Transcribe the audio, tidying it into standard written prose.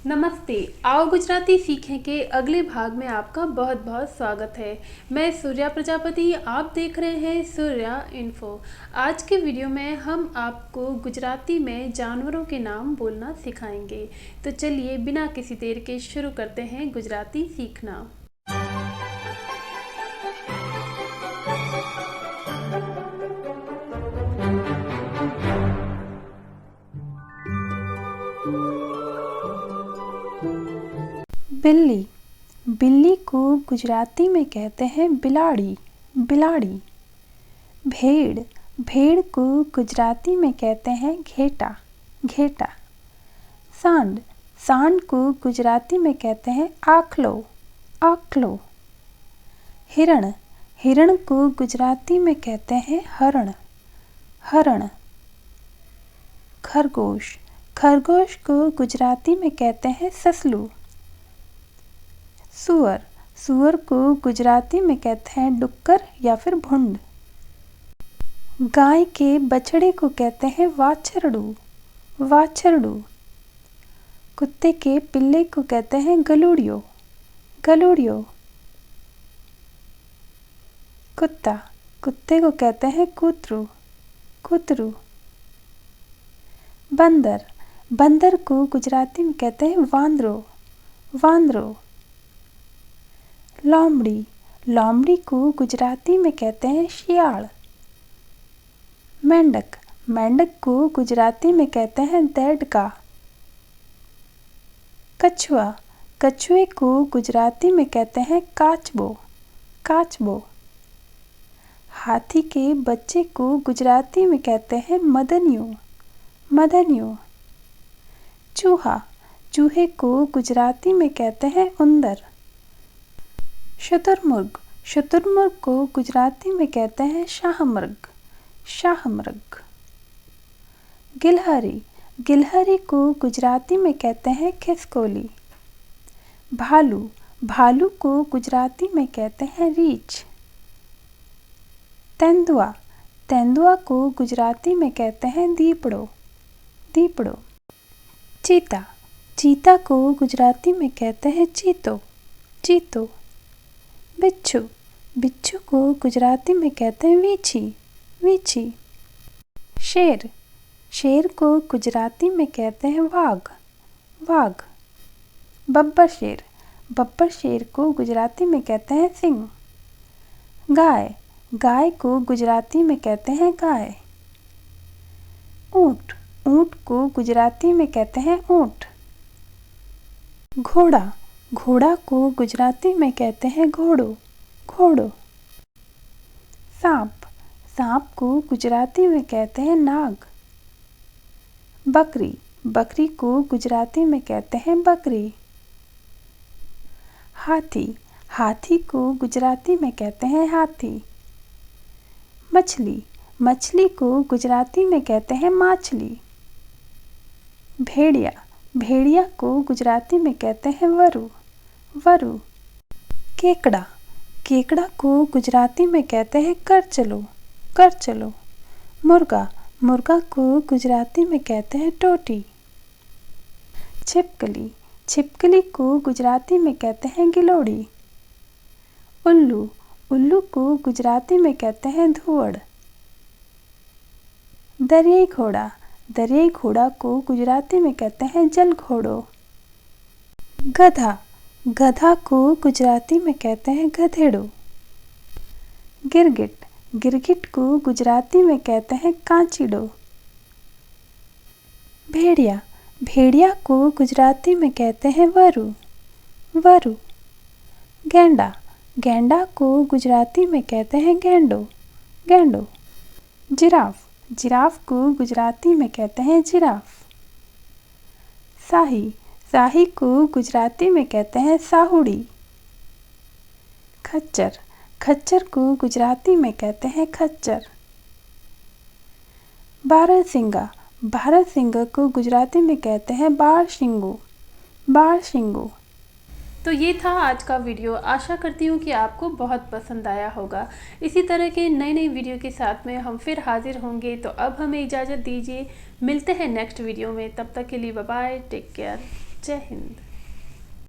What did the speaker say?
नमस्ते। आओ गुजराती सीखें के अगले भाग में आपका बहुत बहुत स्वागत है। मैं सूर्या प्रजापति, आप देख रहे हैं सूर्या इन्फो। आज के वीडियो में हम आपको गुजराती में जानवरों के नाम बोलना सिखाएंगे। तो चलिए बिना किसी देर के शुरू करते हैं गुजराती सीखना। बिल्ली। बिल्ली को गुजराती में कहते हैं बिलाड़ी, बिलाड़ी। भेड़। भेड़ को गुजराती में कहते हैं घेटा, घेटा। सांड। सांड को गुजराती में कहते हैं आखलो, आखलो। हिरण। हिरण को गुजराती में कहते हैं हरण, हरण। खरगोश। खरगोश को गुजराती में कहते हैं ससलू। सूअर। सूअर को गुजराती में कहते हैं डुक्कर या फिर भुंड। गाय के बछड़े को कहते हैं वाछरडू, वाछरडू। कुत्ते के पिल्ले को कहते हैं गलूड़ियो, गलूड़ियो। कुत्ता। कुत्ते को कहते हैं कूतरू, कूतरू। बंदर। बंदर को गुजराती में कहते हैं वांदरो, वांदरो। लोमड़ी। लोमड़ी को गुजराती में कहते हैं शियाल। मेंढक। मेंढक को गुजराती में कहते हैं देड़का। कछुआ। कछुए को गुजराती में कहते हैं काचबो, काचबो। हाथी के बच्चे को गुजराती में कहते हैं मदनियो, मदनियो। चूहा। चूहे को गुजराती में कहते हैं उंदर। शुतुरमुर्ग। शुतुरमुर्ग को गुजराती में कहते हैं शाहमृग, शाहमृग। गिलहरी। गिलहरी को गुजराती में कहते हैं खिसकोली। भालू। भालू को गुजराती में कहते हैं रीछ। तेंदुआ। तेंदुआ को गुजराती में कहते हैं दीपड़ो, दीपड़ो। चीता। चीता को गुजराती में कहते हैं चीतो, चीतो। बिच्छू। बिच्छू को गुजराती में कहते हैं वीछी, वीछी। शेर। शेर को गुजराती में कहते हैं वाघ, वाघ। बब्बर शेर। बब्बर शेर को गुजराती में कहते हैं सिंह। गाय। गाय को गुजराती में कहते हैं गाय। ऊंट। ऊंट को गुजराती में कहते हैं ऊंट। घोड़ा। घोड़ा को गुजराती में कहते हैं घोड़ो, घोड़ो। सांप। सांप को गुजराती में कहते हैं नाग। बकरी। बकरी को गुजराती में कहते हैं बकरी। हाथी। हाथी को गुजराती में कहते हैं हाथी। मछली। मछली को गुजराती में कहते हैं माछली। भेड़िया। भेड़िया को गुजराती में कहते हैं वरु, वरु। केकड़ा। केकड़ा को गुजराती में कहते हैं कर चलो, कर चलो। मुर्गा। मुर्गा को गुजराती में कहते हैं टोटी। छिपकली। छिपकली को गुजराती में कहते हैं गिलोड़ी। उल्लू। उल्लू को गुजराती में कहते हैं धुवड़। दरियाई घोड़ा। दरियाई घोड़ा को गुजराती में कहते हैं जल घोड़ो। गधा। गधा को गुजराती में कहते हैं गधेड़ो। गिरगिट। गिरगिट को गुजराती में कहते हैं कांचीड़ो। भेड़िया। भेड़िया को गुजराती में कहते हैं वरु, वरु। गैंडा। गैंडा को गुजराती में कहते हैं गेंडो, गेंडो। जिराफ। जिराफ को गुजराती में कहते हैं जिराफ। शाही। शाही को गुजराती में कहते हैं साहुड़ी। खच्चर। खच्चर को गुजराती में कहते हैं खच्चर। बारहसिंगा। बारहसिंगा को गुजराती में कहते हैं बारहसिंगो, बारहसिंगो। तो ये था आज का वीडियो। आशा करती हूँ कि आपको बहुत पसंद आया होगा। इसी तरह के नए नए वीडियो के साथ में हम फिर हाजिर होंगे। तो अब हमें इजाज़त दीजिए, मिलते हैं नेक्स्ट वीडियो में। तब तक के लिए बाय बाय, टेक केयर। जय हिंद।